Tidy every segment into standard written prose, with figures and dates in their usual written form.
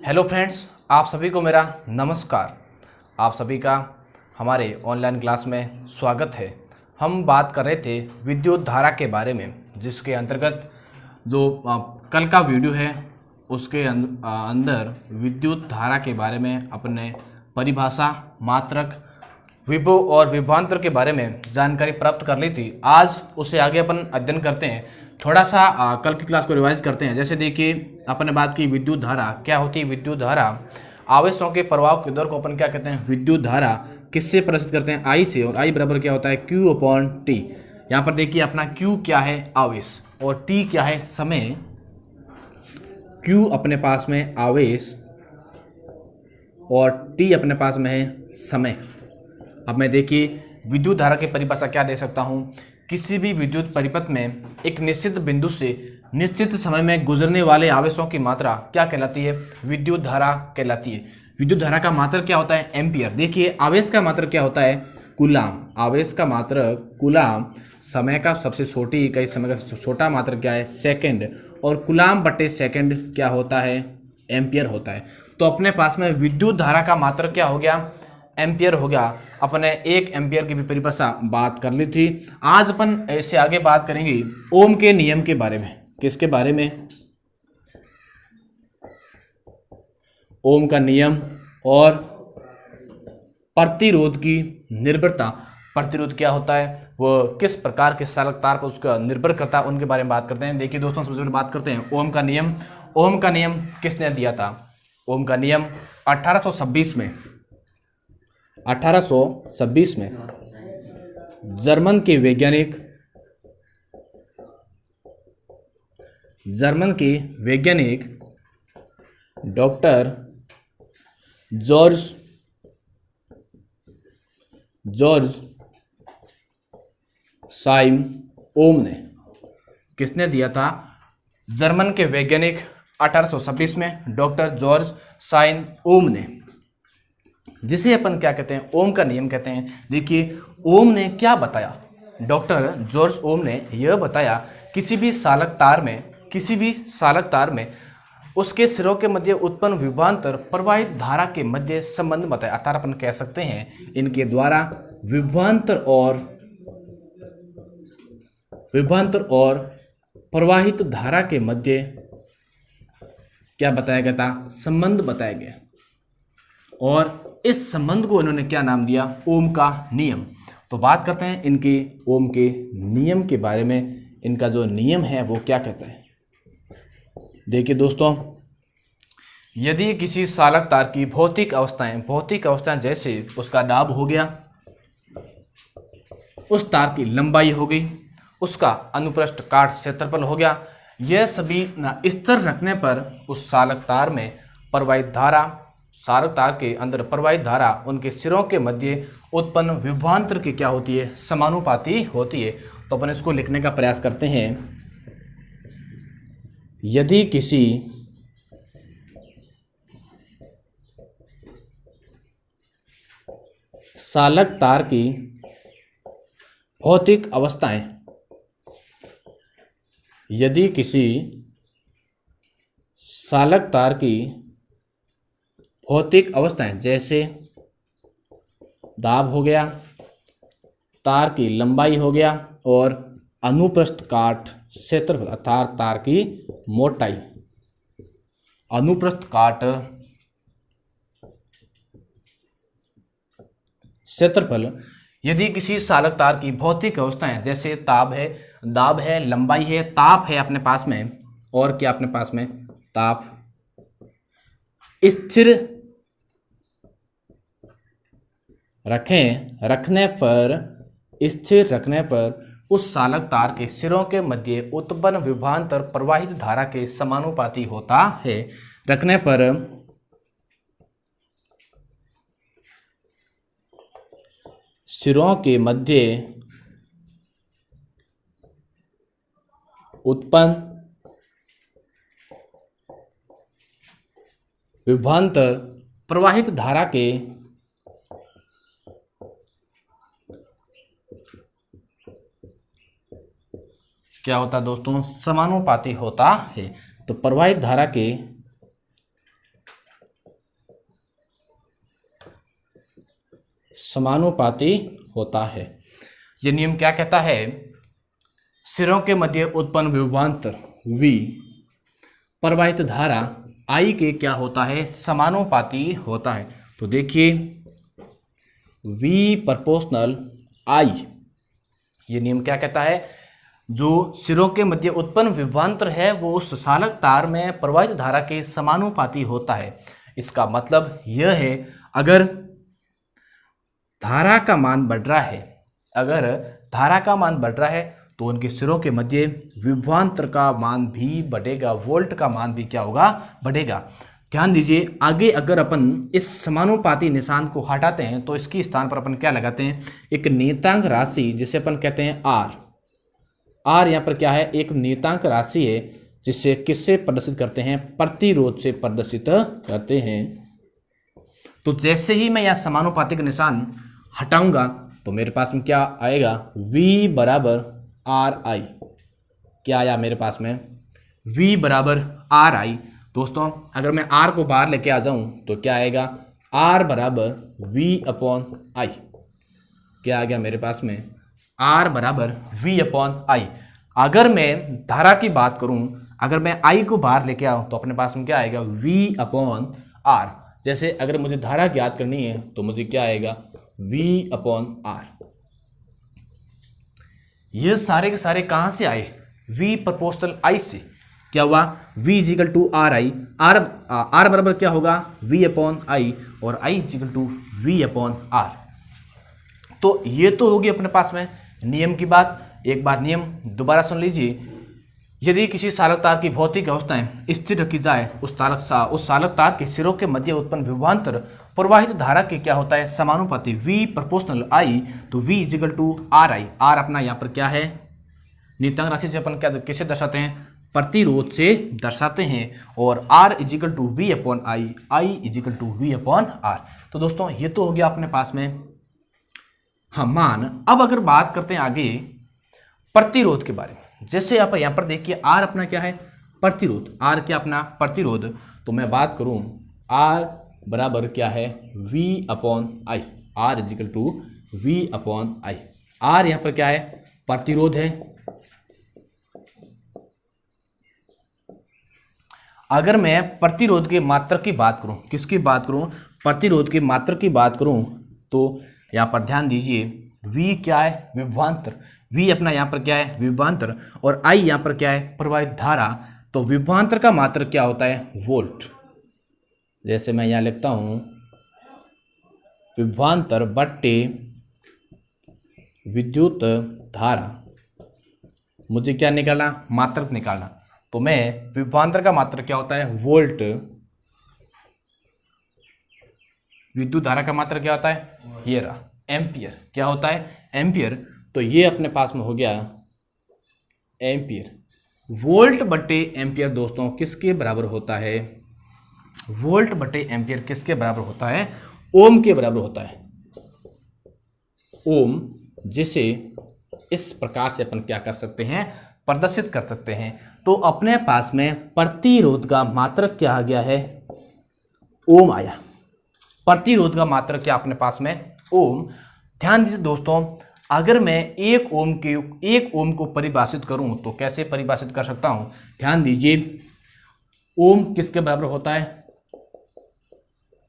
Hello friends, आप सभी को मेरा नमस्कार। आप सभी का हमारे ऑनलाइन क्लास में स्वागत है। हम बात कर रहे थे विद्युत धारा के बारे में, जिसके अंतर्गत जो कल का वीडियो है उसके अंदर विद्युत धारा के बारे में अपने परिभाषा, मात्रक, विभव और विभवांतर के बारे में जानकारी प्राप्त कर ली थी। आज उसे आगे अपन अध्ययन करते हैं। थोड़ा सा कल की क्लास को रिवाइज करते हैं। जैसे देखिए, अपन ने बात की विद्युत धारा क्या होती है। विद्युत धारा आवेशों के प्रवाह की दर को अपन क्या कहते हैं, विद्युत धारा किससे प्रदर्शित करते हैं, आई से। और आई बराबर क्या होता है, क्यू अपॉन टी। यहाँ पर देखिए अपना क्यू क्या है, आवेश, और टी क्या है, समय। क्यू अपने पास में आवेश और टी अपने पास में है समय। अब मैं देखिए विद्युत धारा की परिभाषा क्या दे सकता हूँ। किसी भी विद्युत परिपथ में एक निश्चित बिंदु से निश्चित समय में गुजरने वाले आवेशों की मात्रा क्या कहलाती है, विद्युत धारा कहलाती है। विद्युत धारा का मात्रक क्या होता है, एम्पियर। देखिए आवेश का मात्रक क्या होता है, कूलाम। आवेश का मात्रक कूलाम। समय का सबसे छोटी इकाई, समय का छोटा मात्रक क्या है, सेकंड। और कूलाम बटे सेकंड क्या होता है, एम्पियर होता है। तो अपने पास में विद्युत धारा का मात्रक क्या हो गया, एम्पियर हो गया। अपने 1 एम्पियर की भी परिभाषा बात कर ली थी। आज अपन इससे आगे बात करेंगे ओम के नियम के बारे में। किसके बारे में, ओम का नियम और प्रतिरोध की निर्भरता। प्रतिरोध क्या होता है, वो किस प्रकार के चालक तार पर उसका निर्भर करता है, उनके बारे में बात करते हैं। देखिए दोस्तों, सबसे पहले बात करते हैं ओम का नियम। ओम का नियम किसने दिया था, ओम का नियम 1826 में 1826 में जर्मन के वैज्ञानिक डॉक्टर जॉर्ज साइम ओम ने, किसने दिया था, जर्मन के वैज्ञानिक 1826 में डॉक्टर जॉर्ज साइन ओम ने, जिसे अपन क्या कहते हैं, ओम का नियम कहते हैं। देखिए ओम ने क्या बताया, डॉक्टर जॉर्ज ओम ने यह बताया, किसी भी चालक तार में उसके सिरों के मध्य उत्पन्न विभवांतर प्रवाहित धारा के मध्य संबंध बताया। अर्थात अपन कह सकते हैं इनके द्वारा विभवांतर और प्रवाहित धारा के मध्य क्या बताया गया था, संबंध बताया गया। और इस संबंध को इन्होंने क्या नाम दिया, ओम का नियम। तो बात करते हैं इनके ओम के नियम के बारे में। इनका जो नियम है वो क्या कहता है। देखिए दोस्तों, यदि किसी चालक तार की भौतिक अवस्थाएं जैसे उसका दाब हो गया, उस तार की लंबाई हो गई, उसका अनुप्रस्थ काट क्षेत्रफल हो गया, यह सभी स्थिर रखने पर उस चालक तार में प्रवाहित धारा, चालक तार के अंदर प्रवाहित धारा उनके सिरों के मध्य उत्पन्न विभवांतर की क्या होती है, समानुपाती होती है। तो अपन इसको लिखने का प्रयास करते हैं। यदि किसी चालक तार की भौतिक अवस्थाएं, यदि किसी चालक तार की भौतिक अवस्थाएं जैसे दाब हो गया, तार की लंबाई हो गया और अनुप्रस्थ काट क्षेत्रफल अर्थात तार की मोटाई, अनुप्रस्थ काट क्षेत्रफल, यदि किसी चालक तार की भौतिक अवस्थाएं जैसे दाब है, लंबाई है, ताप है अपने पास में, और क्या अपने पास में, ताप, स्थिर रखने पर उस चालक तार के सिरों के मध्य उत्पन्न विभवांतर प्रवाहित धारा के समानुपाती होता है। रखने पर सिरों के मध्य उत्पन्न विभवांतर प्रवाहित धारा के क्या होता है दोस्तों, समानुपाती होता है। तो प्रवाहित धारा के समानुपाती होता है। ये नियम क्या कहता है? सिरों के मध्य उत्पन्न विभवांतर V प्रवाहित धारा I के क्या होता है? समानुपाती होता है। तो देखिए V प्रोपोर्शनल I, ये नियम क्या कहता है? जो सिरों के मध्य उत्पन्न विभवांतर है वो उस चालक तार में प्रवाहित धारा के समानुपाती होता है। इसका मतलब यह है, अगर धारा का मान बढ़ रहा है, अगर धारा का मान बढ़ रहा है तो उनके सिरों के मध्य विभवांतर का मान भी बढ़ेगा, वोल्ट का मान भी क्या होगा? बढ़ेगा। ध्यान दीजिए, आगे अगर अपन इस समानुपाती निशान को हटाते हैं तो इसके स्थान पर अपन क्या लगाते हैं? एक नियतांक राशि जिसे अपन कहते हैं R। R यहाँ पर क्या है? एक नियतांक राशि है जिससे किससे प्रदर्शित करते हैं? प्रतिरोध से प्रदर्शित करते हैं। तो जैसे ही मैं यहाँ समानुपाती का निशान हटाऊंगा तो मेरे पास में क्या आएगा? V बराबर RI। क्या आया मेरे पास में? V बराबर RI। दोस्तों अगर मैं R को बाहर लेके आ जाऊं तो क्या आएगा? R बराबर V अपॉन I। क्या आ गया मेरे पास में? R बराबर V अपॉन I। अगर मैं धारा की बात करूं, अगर मैं I को बाहर लेके आऊं तो अपने पास में क्या आएगा? V upon R। जैसे अगर मुझे धारा ज्ञात करनी है तो मुझे क्या आएगा? V upon R। ये सारे के सारे कहाँ से आए? V प्रोपोर्शनल I से। क्या हुआ? V is equal to R I, R बराबर क्या होगा? V अपॉन आई, और I is equal to V upon R। तो ये तो होगी अपने पास में नियम की बात। एक बार नियम दोबारा सुन लीजिए। यदि किसी चालक तार की भौतिक अवस्थाएं स्थिर रखी जाए, उस चालक तार के सिरों के मध्य उत्पन्न विभवांतर प्रवाहित धारा के क्या होता है? समानुपाती V प्रोपोर्शनल I। तो V is equal to R I, R अपना यहाँ पर क्या है? नियतांक राशि से अपन क्या किसे दर्शाते हैं? प्रतिरोध से दर्शाते हैं। और R is equal to V upon I, I is equal to V upon R। तो दोस्तों ये तो हो गया अपने पास में हाँ मान। अब अगर बात करते हैं आगे प्रतिरोध के बारे में, जैसे आप यहाँ पर देखिए R अपना क्या है? प्रतिरोध। R क्या अपना? प्रतिरोध। तो मैं बात करूँ R बराबर क्या है? V upon I, R is equal to V upon I. R यहाँ पर क्या है? प्रतिरोध है। अगर मैं प्रतिरोध के मात्रक की बात करूं, किसकी बात करूं? प्रतिरोध के मात्रक की बात करूं तो यहाँ पर ध्यान दीजिए, V क्या है? विभवांतर। V अपना यहाँ पर क्या है? विभवांतर। और I यहाँ पर क्या है? प्रवाहित धारा। तो विभवांतर का मात्रक क्या होता है? वोल्ट। जैसे मैं यहाँ लिखता हूँ विभवांतर बट्टे विद्युत धारा, मुझे क्या निकालना? मात्रक निकालना। तो मैं विभवांतर का मात्रक क्या होता है? वोल्ट। विद्युत धारा का मात्रक क्या होता है? ये रहा एम्पियर। क्या होता है? एम्पियर। तो ये अपने पास में हो गया एम्पियर। वोल्ट बटे एम्पियर दोस्तों किसके बराबर होता है? वोल्ट बटे एम्पियर किसके बराबर होता है? ओम के बराबर होता है। ओम, जिसे इस प्रकार से अपन क्या कर सकते हैं? प्रदर्शित कर सकते हैं। तो अपने पास में प्रतिरोध का मात्रक क्या आ गया है? ओम आया। प्रतिरोध का मात्रक क्या अपने पास में? ओम। ध्यान दीजिए दोस्तों, अगर मैं एक ओम को परिभाषित करूं तो कैसे परिभाषित कर सकता हूं? ध्यान दीजिए, ओम किसके बराबर होता है?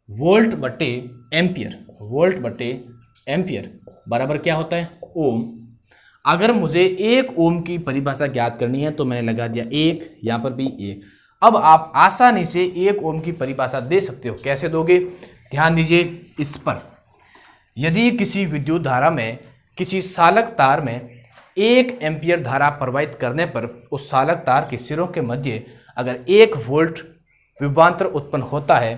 वोल्ट बटे एम्पियर। वोल्ट बटे एम्पियर बराबर क्या होता है? ओम। अगर मुझे एक ओम की परिभाषा ज्ञात करनी है तो मैंने लगा दिया एक, यहाँ पर भी एक। अब आप आसानी से एक ओम की परिभाषा दे सकते हो। कैसे दोगे? ध्यान दीजिए इस पर। यदि किसी विद्युत धारा में, किसी चालक तार में 1 एम्पियर धारा प्रवाहित करने पर उस चालक तार के सिरों के मध्य अगर 1 वोल्ट विभवांतर उत्पन्न होता है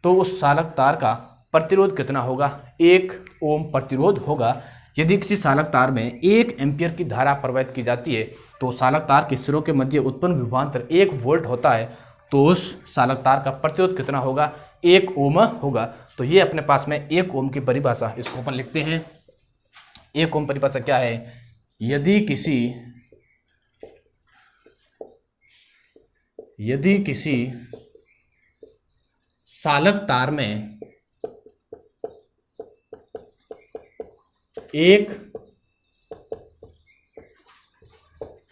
तो उस चालक तार का प्रतिरोध कितना होगा? 1 ओम प्रतिरोध होगा। यदि किसी चालक तार में 1 एम्पियर की धारा प्रवाहित की जाती है तो चालक तार के सिरों के मध्य उत्पन्न विभवांतर 1 वोल्ट होता है तो उस चालक तार का प्रतिरोध कितना होगा? 1 ओम होगा। तो ये अपने पास में 1 ओम की परिभाषा, इसको अपन लिखते हैं। 1 ओम परिभाषा क्या है? यदि किसी चालक तार में 1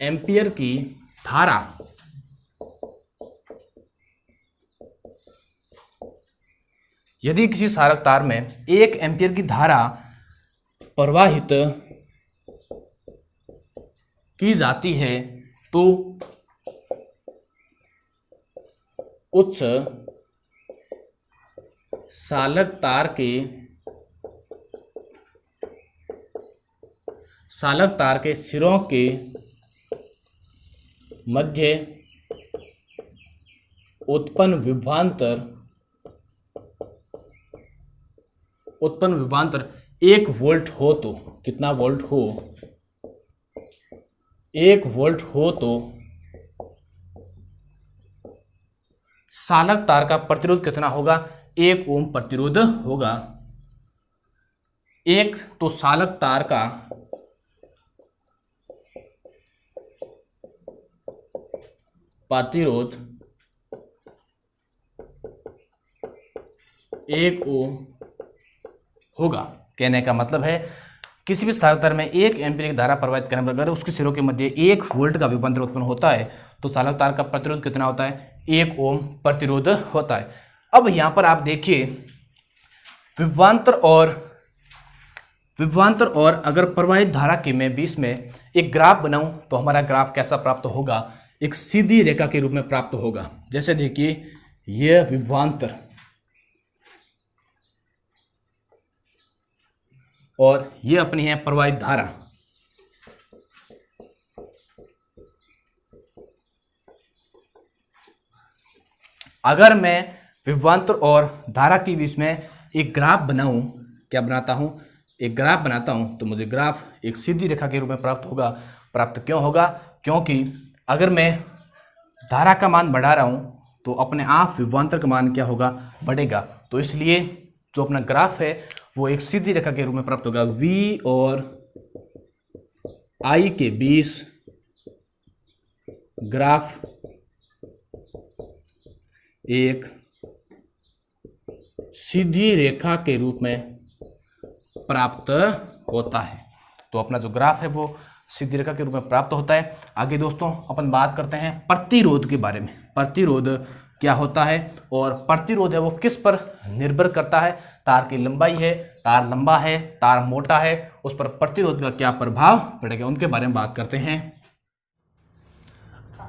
एम्पियर की धारा यदि किसी सारक तार में 1 एम्पियर की धारा प्रवाहित की जाती है तो उस सालक तार के सिरों के मध्य उत्पन्न विभवांतर 1 वोल्ट हो तो कितना वोल्ट हो, 1 वोल्ट हो तो सालक तार का प्रतिरोध कितना होगा, 1 ओम प्रतिरोध होगा। एक तो सालक तार का प्रतिरोध 1 ओम होगा। कहने का मतलब है किसी भी सालक तार में 1 एम्पीयर की धारा प्रवाहित करने पर अगर उसके सिरों के मध्य 1 वोल्ट का विभवांतर उत्पन्न होता है तो सालक तार का प्रतिरोध कितना होता है, 1 ओम प्रतिरोध होता है। अब यहाँ पर आप देखिए विभवांतर और अगर प्रवाहित धारा के मैं बीच में एक ग्राफ बनाऊं तो हमारा ग्राफ कैसा प्राप्त होगा, एक सीधी रेखा के रूप में प्राप्त होगा। जैसे देखिए यह विभवांतर और ये अपनी है प्रवाहित धारा। अगर मैं विभवांतर और धारा के बीच में एक ग्राफ बनाऊं, क्या बनाता हूं, एक ग्राफ बनाता हूं तो मुझे ग्राफ एक सीधी रेखा के रूप में प्राप्त होगा। प्राप्त क्यों होगा, क्योंकि अगर मैं धारा का मान बढ़ा रहा हूं तो अपने आप विभवांतर का मान क्या होगा, बढ़ेगा। तो इसलिए जो अपना ग्राफ है वो एक सीधी रेखा के रूप में प्राप्त होगा। V और I के बीच ग्राफ एक सीधी रेखा के रूप में प्राप्त होता है। तो अपना जो ग्राफ है वो सीधी रेखा के रूप में प्राप्त होता है। आगे दोस्तों अपन बात करते हैं प्रतिरोध के बारे में। प्रतिरोध क्या होता है और प्रतिरोध है वो किस पर निर्भर करता है, तार की लंबाई है, तार लंबा है, तार मोटा है, उस पर प्रतिरोध का क्या प्रभाव पड़ेगा, उनके बारे में बात करते हैं।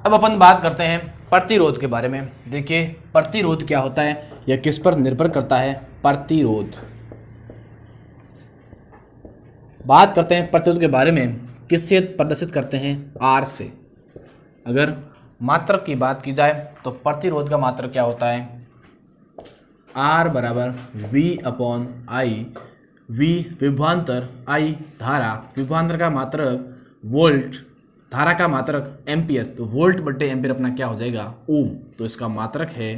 अब अपन बात करते हैं प्रतिरोध के बारे में। देखिए प्रतिरोध क्या होता है या किस पर निर्भर करता है। प्रतिरोध बात करते हैं प्रतिरोध के बारे में, किससे प्रदर्शित करते हैं, आर से। अगर मात्रक की बात की जाए तो प्रतिरोध का मात्रक क्या होता है, आर बराबर V/I। V विभवांतर, I धारा, विभवांतर का मात्रक वोल्ट, धारा का मात्रक एम्पियर, तो वोल्ट बटे एम्पियर अपना क्या हो जाएगा, ओम। तो इसका मात्रक है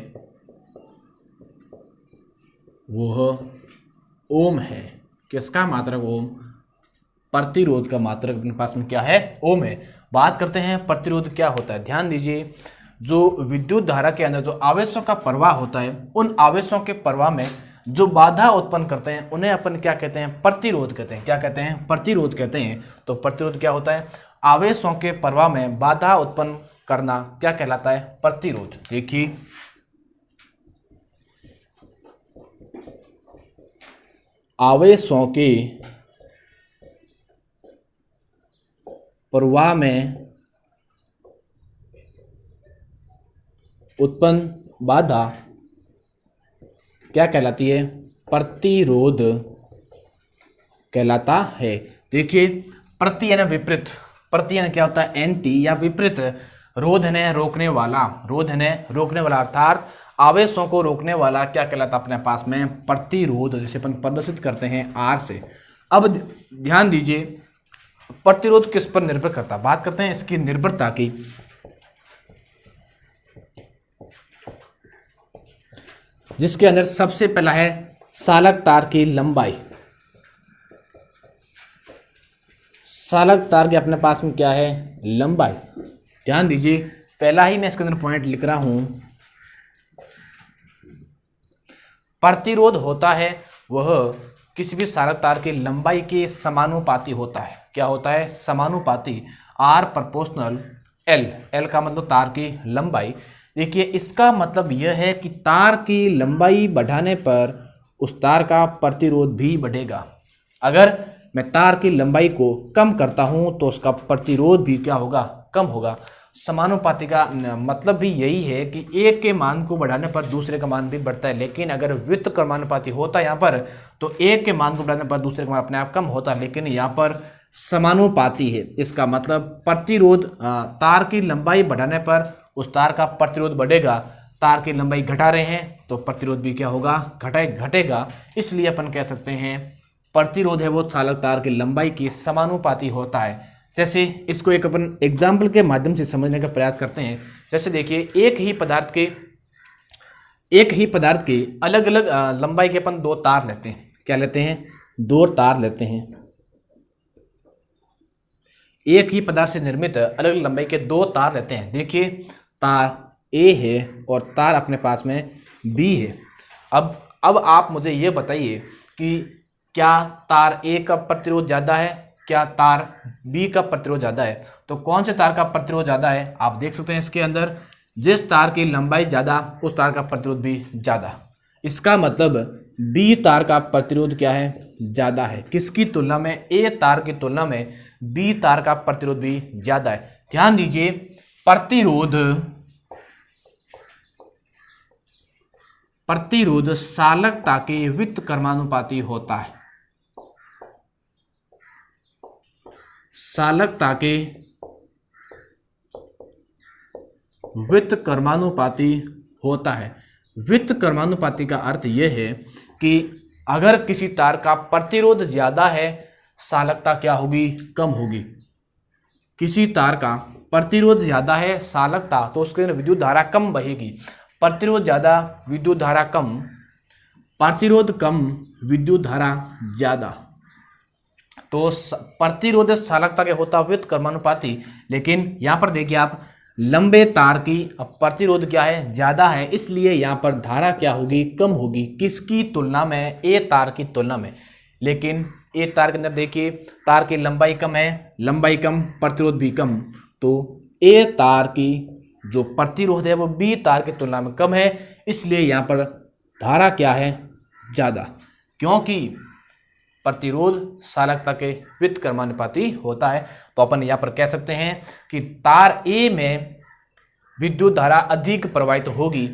वह ओम है। किसका मात्रक, ओम। प्रतिरोध का मात्रक अपने पास में क्या है, ओम है। बात करते हैं प्रतिरोध क्या होता है। ध्यान दीजिए, जो विद्युत धारा के अंदर जो आवेशों का प्रवाह होता है, उन आवेशों के प्रवाह में जो बाधा उत्पन्न करते हैं उन्हें अपन क्या कहते हैं, प्रतिरोध कहते हैं। क्या कहते हैं, प्रतिरोध कहते हैं। तो प्रतिरोध क्या होता है, आवेशों के प्रवाह में बाधा उत्पन्न करना क्या कहलाता है, प्रतिरोध। देखिए आवेशों के प्रवाह में उत्पन्न बाधा क्या कहलाती है, प्रतिरोध कहलाता है। देखिए प्रति यानी विपरीत, प्रति यानी क्या होता है, एंटी या विपरीत, रोध ने रोकने वाला, रोध ने रोकने वाला, अर्थात आवेशों को रोकने वाला क्या कहलाता है अपने पास में, प्रतिरोध, जिसे अपन प्रदर्शित करते हैं आर से। अब ध्यान दीजिए प्रतिरोध किस पर निर्भर करता है, बात करते हैं इसकी निर्भरता की। जिसके अंदर सबसे पहला है सालक तार की लंबाई। सालक तार के अपने पास में क्या है, लंबाई। ध्यान दीजिए पहला ही मैं इसके अंदर पॉइंट लिख रहा हूं, प्रतिरोध होता है वह किसी भी चालक तार की लंबाई के समानुपाती होता है। क्या होता है? समानुपाती, आर प्रोपोर्शनल एल। एल का मतलब तार की लंबाई। देखिए इसका मतलब यह है कि तार की लंबाई बढ़ाने पर उस तार का प्रतिरोध भी बढ़ेगा। अगर मैं तार की लंबाई को कम करता हूं तो उसका प्रतिरोध भी क्या होगा? कम होगा। समानुपाती का मतलब भी यही है कि एक के मान को बढ़ाने पर दूसरे का मान भी बढ़ता है, लेकिन अगर व्युत्क्रमानुपाती होता है यहाँ पर तो एक के मान को बढ़ाने पर दूसरे का मान अपने आप कम होता है, लेकिन यहाँ पर समानुपाती है। इसका मतलब प्रतिरोध, तार की लंबाई बढ़ाने पर उस तार का प्रतिरोध बढ़ेगा। तार की लंबाई घटा रहे हैं तो प्रतिरोध भी क्या होगा? घटेगा। इसलिए अपन कह सकते हैं प्रतिरोध है वो चालक तार की लंबाई की समानुपाती होता है। जैसे इसको एक अपन एग्जाम्पल के माध्यम से समझने का प्रयास करते हैं। जैसे देखिए एक ही पदार्थ के अलग अलग लंबाई के अपन दो तार लेते हैं। क्या लेते हैं? दो तार लेते हैं। एक ही पदार्थ से निर्मित अलग अलग लंबाई के दो तार लेते हैं। देखिए तार ए है और तार अपने पास में बी है। अब आप मुझे ये बताइए कि क्या तार ए का प्रतिरोध ज़्यादा है, क्या तार बी का प्रतिरोध ज़्यादा है? तो कौन से तार का प्रतिरोध ज़्यादा है? आप देख सकते हैं इसके अंदर जिस तार की लंबाई ज़्यादा उस तार का प्रतिरोध भी ज़्यादा। इसका मतलब बी तार का प्रतिरोध क्या है? ज़्यादा है। किसकी तुलना में? ए तार की तुलना में बी तार का प्रतिरोध भी ज़्यादा है। ध्यान दीजिए प्रतिरोध चालकता के व्युत्क्रमानुपाती होता है। चालकता के व्युत्क्रमानुपाती होता है। व्युत्क्रमानुपाती का अर्थ यह है कि अगर किसी तार का प्रतिरोध ज्यादा है, चालकता क्या होगी? कम होगी। किसी तार का प्रतिरोध ज्यादा है, चालकता, तो उसके अंदर विद्युत धारा कम बहेगी। प्रतिरोध ज्यादा, विद्युत धारा कम। प्रतिरोध कम, विद्युत धारा ज्यादा। तो प्रतिरोध चालकता के होता व्युत्क्रमानुपाती। लेकिन यहाँ पर देखिए आप लंबे तार की प्रतिरोध क्या है? ज्यादा है, इसलिए यहाँ पर धारा क्या होगी? कम होगी। किसकी तुलना में? ए तार की तुलना में। लेकिन ए तार के अंदर देखिए तार की लंबाई कम है, लंबाई कम, प्रतिरोध भी कम, तो ए तार की जो प्रतिरोध है वो बी तार की तुलना में कम है, इसलिए यहाँ पर धारा क्या है? ज्यादा। क्योंकि प्रतिरोध चालकता के व्युत्क्रमानुपाती होता है। तो अपन यहाँ पर कह सकते हैं कि तार ए में विद्युत धारा अधिक प्रवाहित होगी,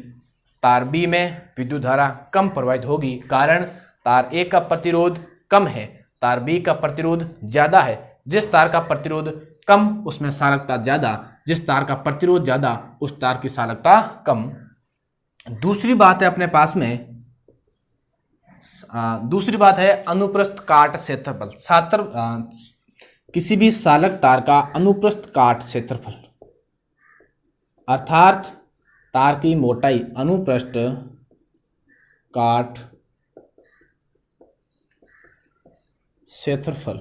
तार बी में विद्युत धारा कम प्रवाहित होगी। कारण तार ए का प्रतिरोध कम है, तार बी का प्रतिरोध ज्यादा है। जिस तार का प्रतिरोध कम उसमें चालकता ज्यादा, जिस तार का प्रतिरोध ज्यादा उस तार की चालकता कम। दूसरी बात है अपने पास में, दूसरी बात है अनुप्रस्थ काट क्षेत्रफल। किसी भी चालक तार का अनुप्रस्थ काट क्षेत्रफल, अर्थात तार की मोटाई, अनुप्रस्थ काट क्षेत्रफल।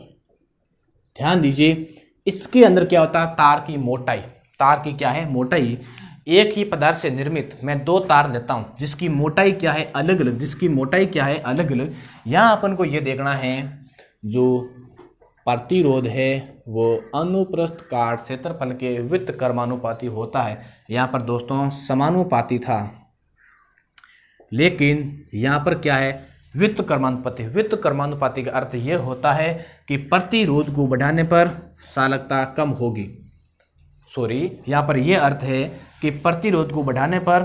ध्यान दीजिए इसके अंदर क्या होता है? तार की मोटाई। तार की क्या है? मोटाई। एक ही पदार्थ से निर्मित मैं दो तार लेता हूं जिसकी मोटाई क्या है? अलग अलग। यहां अपन को यह देखना है जो प्रतिरोध है वो अनुप्रस्थ काट क्षेत्रफल के व्युत्क्रमानुपाती होता है। यहाँ पर दोस्तों समानुपाती था, लेकिन यहाँ पर क्या है? व्युत्क्रमानुपाती। व्युत्क्रमानुपाती का अर्थ यह होता है कि प्रतिरोध को बढ़ाने पर चालकता कम होगी। यहाँ पर यह अर्थ है कि प्रतिरोध को बढ़ाने पर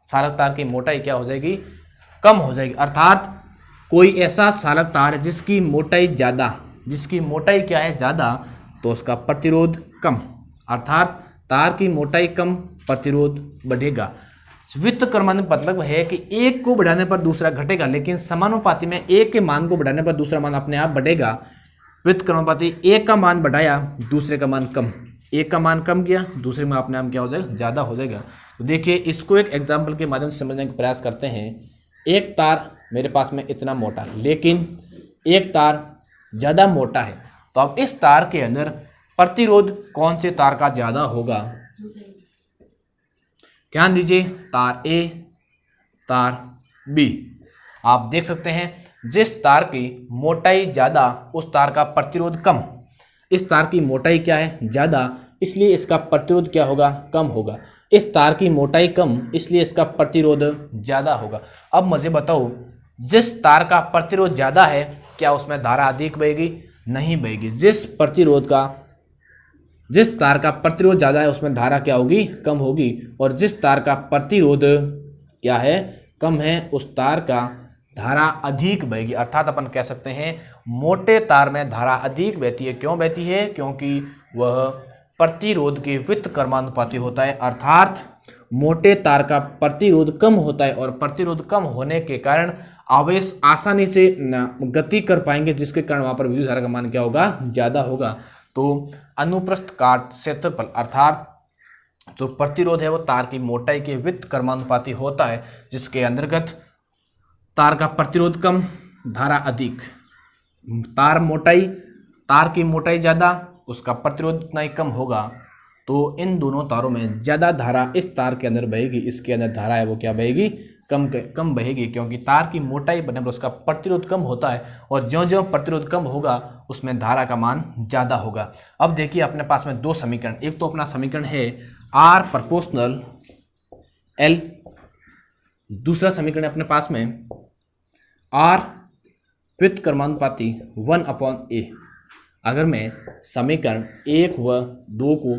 चालक तार की मोटाई क्या हो जाएगी? कम हो जाएगी। अर्थात कोई ऐसा चालक तार है जिसकी मोटाई ज़्यादा, जिसकी मोटाई क्या है? ज़्यादा, तो उसका प्रतिरोध कम। अर्थात तार की मोटाई कम, प्रतिरोध बढ़ेगा। व्युत्क्रमानुपाती मतलब है कि एक को बढ़ाने पर दूसरा घटेगा, लेकिन समानुपाती में एक के मान को बढ़ाने पर दूसरा मान अपने आप बढ़ेगा। व्युत्क्रमानुपाती एक का मान बढ़ाया, दूसरे का मान कम, एक का मान कम किया, दूसरे में अपने आप क्या हो जाएगा? ज़्यादा हो जाएगा। तो देखिए इसको एक एग्जाम्पल के माध्यम से समझने का प्रयास करते हैं। एक तार मेरे पास में इतना मोटा, लेकिन एक तार ज़्यादा मोटा है, तो अब इस तार के अंदर प्रतिरोध कौन से तार का ज़्यादा होगा? ध्यान दीजिए तार ए, तार बी। आप देख सकते हैं जिस तार की मोटाई ज़्यादा उस तार का प्रतिरोध कम। इस तार की मोटाई क्या है? ज़्यादा, इसलिए इसका प्रतिरोध क्या होगा? कम होगा। इस तार की मोटाई कम, इसलिए इसका प्रतिरोध ज़्यादा होगा। अब मुझे बताओ, जिस तार का प्रतिरोध ज़्यादा है क्या उसमें धारा अधिक बहेगी? नहीं बहेगी। जिस तार का प्रतिरोध ज़्यादा है उसमें धारा क्या होगी? कम होगी। और जिस तार का प्रतिरोध क्या है? कम है, उस तार का धारा अधिक बहेगी। अर्थात अपन कह सकते हैं मोटे तार में धारा अधिक बहती है। क्यों बहती है? क्योंकि वह प्रतिरोध के व्युत्क्रमानुपाती होता है। अर्थात मोटे तार का प्रतिरोध कम होता है और प्रतिरोध कम होने के कारण आवेश आसानी से गति कर पाएंगे, जिसके कारण वहां पर विद्युत धारा का मान क्या होगा? ज्यादा होगा। तो अनुप्रस्थ काट क्षेत्रफल अर्थात जो प्रतिरोध है वो तार की मोटाई के व्युत्क्रमानुपाती होता है, जिसके अंतर्गत तार का प्रतिरोध कम, धारा अधिक। तार की मोटाई ज़्यादा, उसका प्रतिरोध उतना ही कम होगा। तो इन दोनों तारों में ज़्यादा धारा इस तार के अंदर बहेगी, इसके अंदर धारा है वो क्या बहेगी? कम बहेगी, क्योंकि तार की मोटाई बढ़ने पर उसका प्रतिरोध कम होता है और ज्यों-ज्यों प्रतिरोध कम होगा उसमें धारा का मान ज़्यादा होगा। अब देखिए अपने पास में दो समीकरण, एक तो अपना समीकरण है R प्रोपोर्शनल L, दूसरा समीकरण अपने पास में R व्युत्क्रमानुपाती 1/A। अगर मैं समीकरण 1 व 2 को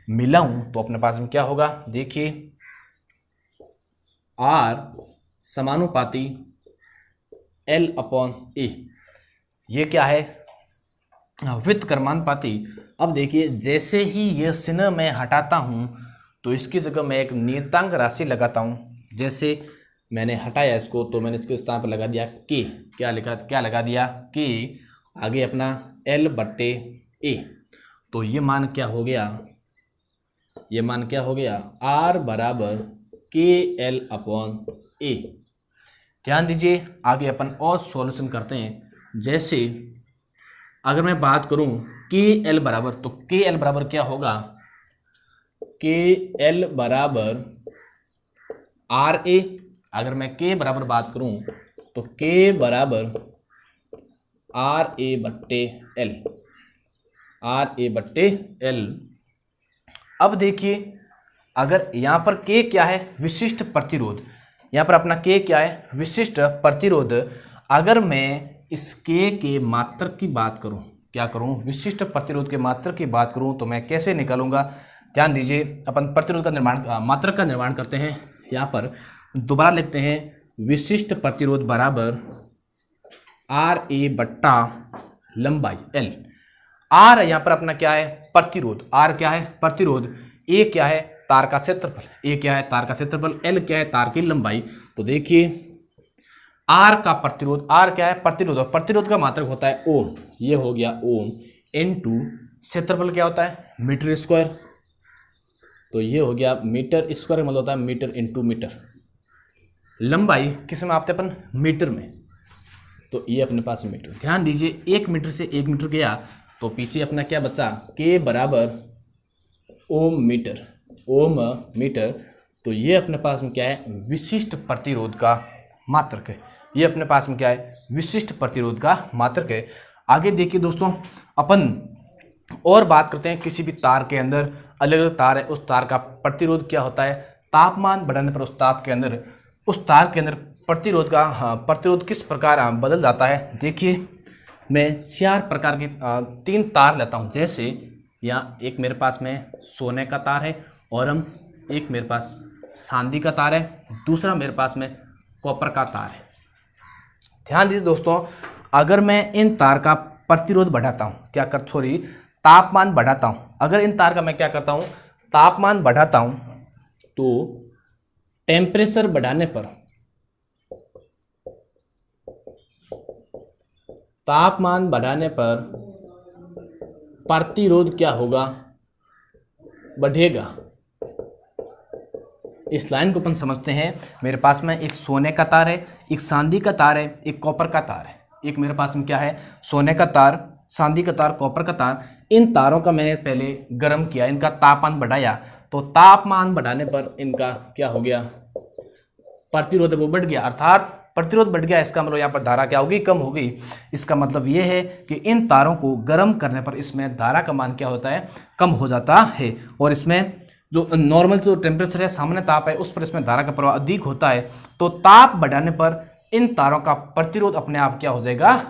मिलाऊं तो अपने पास में क्या होगा? देखिए R समानुपाती L/A, ये क्या है? व्युत्क्रमानुपाती। अब देखिए जैसे ही ये चिन्ह मैं हटाता हूं तो इसकी जगह मैं एक नियतांक राशि लगाता हूं। जैसे मैंने हटाया इसको तो मैंने इसके स्थान पर लगा दिया K। क्या लगा दिया? K। आगे अपना L/A। तो ये मान क्या हो गया? R बराबर KL/A। ध्यान दीजिए, आगे अपन और सॉल्यूशन करते हैं। जैसे अगर मैं बात करूं KL बराबर, तो KL बराबर क्या होगा? KL बराबर RA। अगर मैं K बराबर बात करूं तो K बराबर RA/L। अब देखिए अगर यहाँ पर K क्या है? विशिष्ट प्रतिरोध। यहाँ पर अपना K क्या है? विशिष्ट प्रतिरोध। अगर मैं इस K के मात्रक की बात करूँ, क्या करूँ? विशिष्ट प्रतिरोध के मात्रक की बात करूँ तो मैं कैसे निकालूंगा? ध्यान दीजिए, अपन प्रतिरोध का मात्रक का निर्माण करते हैं। यहाँ पर दोबारा लिखते हैं विशिष्ट प्रतिरोध बराबर RA/ लंबाई L। R यहाँ पर अपना क्या है? प्रतिरोध। R क्या है? प्रतिरोध। A क्या है? तार का क्षेत्रफल। A क्या है? तार का क्षेत्रफल। L क्या है? तार की लंबाई। तो देखिए R का प्रतिरोध, R क्या है? प्रतिरोध, और प्रतिरोध का मात्रक होता है ओम। ये हो गया ओम इनटू क्षेत्रफल क्या होता है? Metre square. तो ये हो गया मीटर स्क्वायर, मतलब होता है मीटर इंटू मीटर। लंबाई किस में आपते अपन? मीटर में। तो ये अपने पास मीटर। ध्यान दीजिए 1 मीटर से 1 मीटर गया तो पीछे अपना क्या बचा? K बराबर ओम मीटर। तो ये अपने पास में क्या है? विशिष्ट प्रतिरोध का मात्रक है। ये अपने पास में क्या है? विशिष्ट प्रतिरोध का मात्रक है। आगे देखिए दोस्तों, अपन और बात करते हैं। किसी भी तार के अंदर अलग अलग तार है, उस तार का प्रतिरोध क्या होता है? तापमान बढ़ने पर उस तार के अंदर प्रतिरोध किस प्रकार बदल जाता है? देखिए मैं 4 प्रकार के 3 तार लेता हूं। जैसे यहाँ एक मेरे पास में सोने का तार है, और एक मेरे पास चांदी का तार है, दूसरा मेरे पास में कॉपर का तार है। ध्यान दीजिए दोस्तों, अगर मैं इन तार का प्रतिरोध बढ़ाता हूँ, तापमान बढ़ाता हूँ, अगर इन तार का मैं क्या करता हूँ? तापमान बढ़ाता हूँ, तो टेम्परेचर बढ़ाने पर प्रतिरोध क्या होगा? बढ़ेगा। इस लाइन को अपन समझते हैं। मेरे पास में एक सोने का तार है, एक चांदी का तार है, एक कॉपर का तार है। एक मेरे पास में क्या है? सोने का तार, चांदी का तार, कॉपर का तार। इन तारों का मैंने पहले गर्म किया, इनका तापमान बढ़ाया, तो तापमान बढ़ाने पर इनका क्या हो गया? प्रतिरोध वो बढ़ गया। अर्थात प्रतिरोध बढ़ गया, इसका मतलब यहाँ पर धारा क्या होगी, कम होगी। इसका मतलब ये है कि इन तारों को गर्म करने पर इसमें धारा का मान क्या होता है, कम हो जाता है। और इसमें जो नॉर्मल जो टेम्परेचर है, सामान्य ताप है, उस पर इसमें धारा का प्रवाह अधिक होता है। तो ताप बढ़ाने पर इन तारों का प्रतिरोध अपने आप क्या हो जाएगा,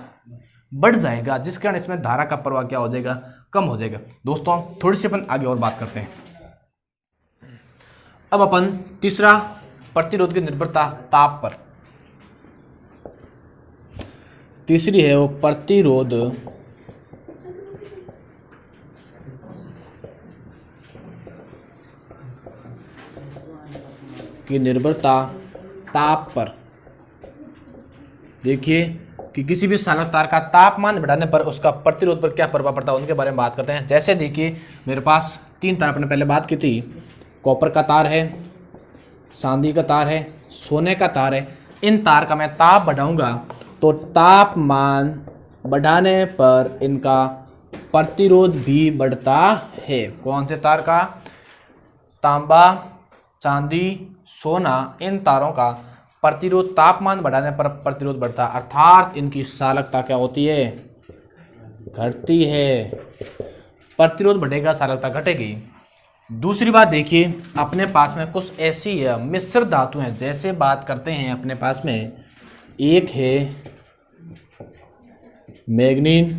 बढ़ जाएगा, जिस कारण इसमें धारा का प्रवाह क्या हो जाएगा, कम हो जाएगा। दोस्तों थोड़ी सी अपन आगे और बात करते हैं। अब अपन तीसरा प्रतिरोध की निर्भरता ताप पर, तीसरी है वो प्रतिरोध की निर्भरता ताप पर। देखिए कि किसी भी चालक तार का तापमान बढ़ाने पर उसका प्रतिरोध पर क्या प्रभाव पड़ता है, उनके बारे में बात करते हैं। जैसे देखिए मेरे पास 3 तार, अपने पहले बात की थी, कॉपर का तार है, चांदी का तार है, सोने का तार है। इन तार का मैं ताप बढ़ाऊंगा तो तापमान बढ़ाने पर इनका प्रतिरोध भी बढ़ता है। कौन से तार का, तांबा, चांदी, सोना, इन तारों का प्रतिरोध तापमान बढ़ाने पर प्रतिरोध बढ़ता है, अर्थात इनकी चालकता क्या होती है, घटती है। प्रतिरोध बढ़ेगा, चालकता घटेगी। दूसरी बात देखिए, अपने पास में कुछ ऐसी मिश्र धातु हैं, जैसे बात करते हैं अपने पास में एक है मैग्नीन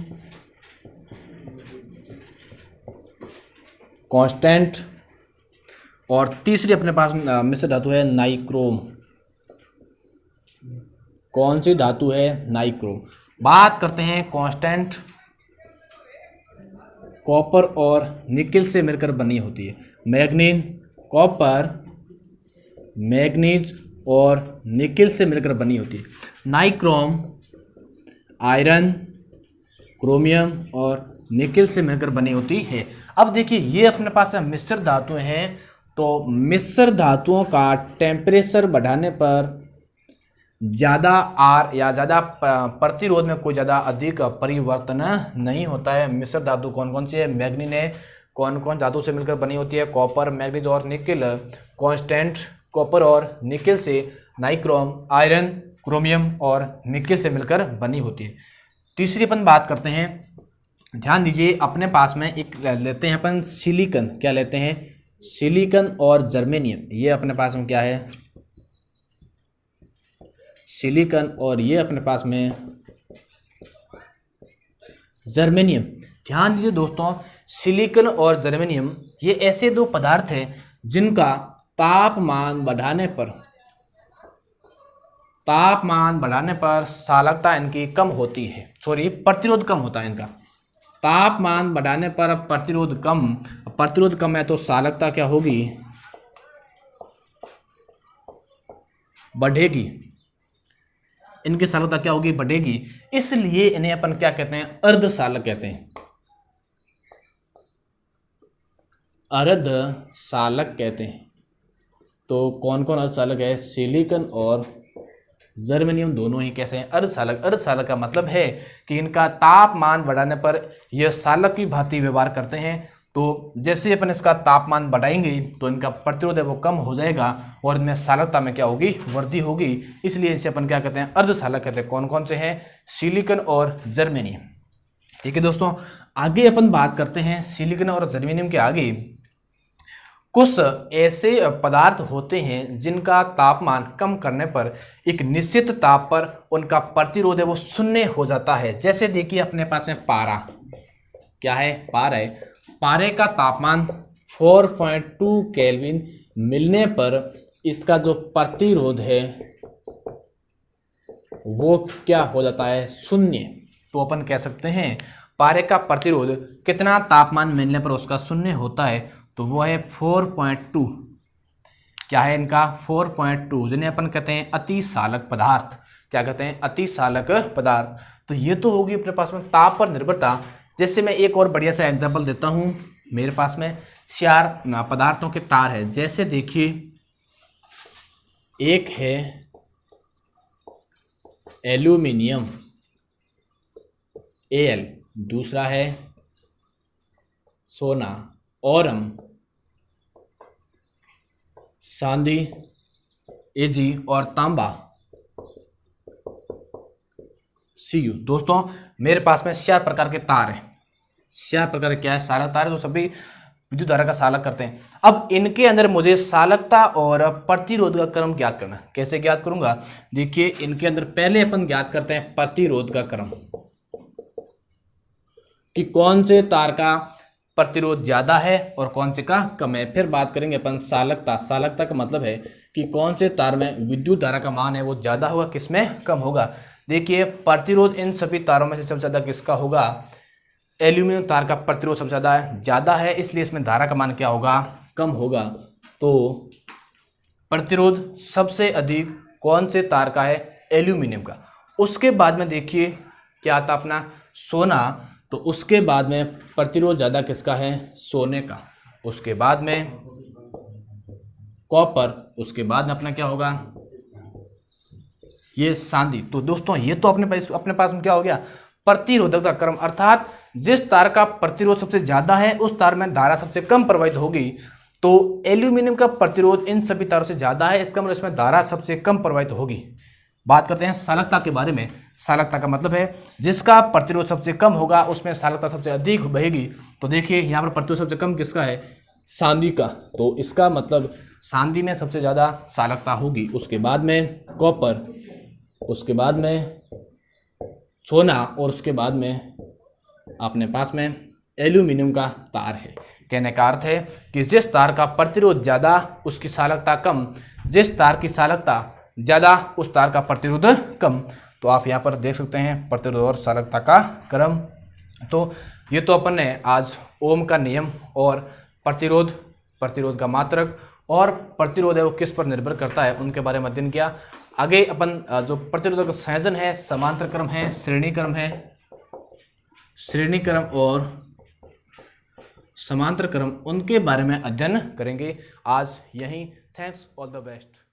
कांस्टेंट, और तीसरी अपने पास मिश्र धातु है नाइक्रोम। कौन सी धातु है, नाइक्रोम। बात करते हैं कांस्टेंट, कॉपर और निकेल से मिलकर बनी होती है। मैग्नीन, कॉपर, मैग्नीज और निकेल से मिलकर बनी होती है। नाइक्रोम आयरन, क्रोमियम और निकेल से मिलकर बनी होती है। अब देखिए ये अपने पास मिश्र धातुएं हैं, तो मिश्र धातुओं का टेम्परेचर बढ़ाने पर ज़्यादा आर या ज़्यादा प्रतिरोध में कोई ज़्यादा अधिक परिवर्तन नहीं होता है। मिश्र धातु कौन कौन सी है, मैग्नीन है, कौन कौन धातु से मिलकर बनी होती है, कॉपर, मैग्नीज और निकेल, कांस्टेंट कॉपर और निकेल से, नाइक्रोम आयरन, क्रोमियम और निकेल से मिलकर बनी होती है। तीसरी अपन बात करते हैं, ध्यान दीजिए अपने पास में एक लेते हैं अपन सिलिकन, क्या लेते हैं, सिलिकन और जर्मेनियम। ये अपने पास में क्या है, सिलिकन, और ये अपने पास में जर्मेनियम। ध्यान दीजिए दोस्तों, सिलिकन और जर्मेनियम ये ऐसे दो पदार्थ हैं जिनका तापमान बढ़ाने पर चालकता इनकी कम होती है, प्रतिरोध कम होता है इनका। तापमान बढ़ाने पर प्रतिरोध कम है, तो चालकता क्या होगी, बढ़ेगी। इनकी चालकता क्या होगी, बढ़ेगी। इसलिए इन्हें अपन क्या कहते हैं, अर्धचालक कहते हैं, अर्धचालक कहते हैं। तो कौन कौन अर्धचालक है, सिलिकन और जर्मेनियम दोनों ही कैसे हैं, अर्धचालक। अर्धचालक का मतलब है कि इनका तापमान बढ़ाने पर यह चालक की भांति व्यवहार करते हैं। तो जैसे अपन इसका तापमान बढ़ाएंगे तो इनका प्रतिरोध है वो कम हो जाएगा और इनमें चालकता में क्या होगी, वृद्धि होगी। इसलिए इसे अपन क्या कहते हैं, अर्धचालक कहते हैं। कौन कौन से हैं, सिलिकन और जर्मेनियम। ठीक है दोस्तों, आगे अपन बात करते हैं सिलिकन और जर्मेनियम के आगे। कुछ ऐसे पदार्थ होते हैं जिनका तापमान कम करने पर एक निश्चित ताप पर उनका प्रतिरोध है वो शून्य हो जाता है। जैसे देखिए अपने पास में पारा, क्या है, पारा है। पारे का तापमान 4.2 केल्विन मिलने पर इसका जो प्रतिरोध है वो क्या हो जाता है, शून्य। तो अपन कह सकते हैं पारे का प्रतिरोध कितना तापमान मिलने पर उसका शून्य होता है, तो वो है 4.2। क्या है इनका, 4.2, जिन्हें अपन कहते हैं अतिचालक पदार्थ। क्या कहते हैं, अतिचालक पदार्थ। तो ये तो होगी अपने पास में ताप पर निर्भरता। जैसे मैं एक और बढ़िया सा एग्जांपल देता हूँ, मेरे पास में 4 पदार्थों के तार है। जैसे देखिए एक है एल्यूमिनियम Al, दूसरा है सोना औरम, चांदी Ag और तांबा Cu। दोस्तों मेरे पास में 4 प्रकार के तार हैं। 4 प्रकार के क्या है? चालक तार है, जो सभी विद्युत धारा का चालक करते हैं। अब इनके अंदर मुझे चालकता और प्रतिरोध का क्रम ज्ञात करना। कैसे ज्ञात करूंगा? देखिए इनके अंदर पहले अपन ज्ञात करते हैं प्रतिरोध का क्रम, कि कौन से तार का प्रतिरोध ज्यादा है और कौन से का कम है। फिर बात करेंगे अपन चालकता। चालकता का मतलब है कि कौन से तार में विद्युत धारा का मान है वो ज्यादा होगा, किसमें कम होगा। देखिए प्रतिरोध इन सभी तारों में से सबसे ज्यादा किसका होगा? एल्यूमिनियम तार का प्रतिरोध सबसे ज्यादा है, इसलिए इसमें धारा का मान क्या होगा? कम होगा। तो प्रतिरोध सबसे अधिक कौन से तार का है? एल्यूमिनियम का। उसके बाद में देखिए क्या आता अपना सोना, तो उसके बाद में प्रतिरोध ज़्यादा किसका है? सोने का। उसके बाद में कॉपर, उसके बाद में अपना क्या होगा? ये चांदी। तो दोस्तों ये तो अपने पास में क्या हो गया? प्रतिरोधक का क्रम, अर्थात जिस तार का प्रतिरोध सबसे ज्यादा है उस तार में धारा सबसे कम प्रवाहित होगी। तो एल्यूमिनियम का प्रतिरोध इन सभी तारों से ज्यादा है, इसका मतलब इसमें धारा सबसे कम प्रवाहित होगी। बात करते हैं चालकता के बारे में। चालकता का मतलब है जिसका प्रतिरोध सबसे कम होगा उसमें चालकता सबसे अधिक बहेगी। तो देखिए यहाँ पर प्रतिरोध सबसे कम किसका है? चांदी का। तो इसका मतलब चांदी में सबसे ज़्यादा चालकता होगी। उसके बाद में कॉपर, उसके बाद में सोना और उसके बाद में अपने पास में एल्यूमिनियम का तार है। कहने का अर्थ है कि जिस तार का प्रतिरोध ज़्यादा उसकी चालकता कम, जिस तार की चालकता ज़्यादा उस तार का प्रतिरोध कम। तो आप यहाँ पर देख सकते हैं प्रतिरोध और चालकता का क्रम। तो ये तो अपन ने आज ओम का नियम और प्रतिरोध का मात्रक और प्रतिरोध है वो किस पर निर्भर करता है उनके बारे में अध्ययन किया। आगे अपन जो प्रतिरोधक संयोजन है, समांतर क्रम है, श्रेणी क्रम और समांतर क्रम, उनके बारे में अध्ययन करेंगे। आज यहीं। Thanks, all the best.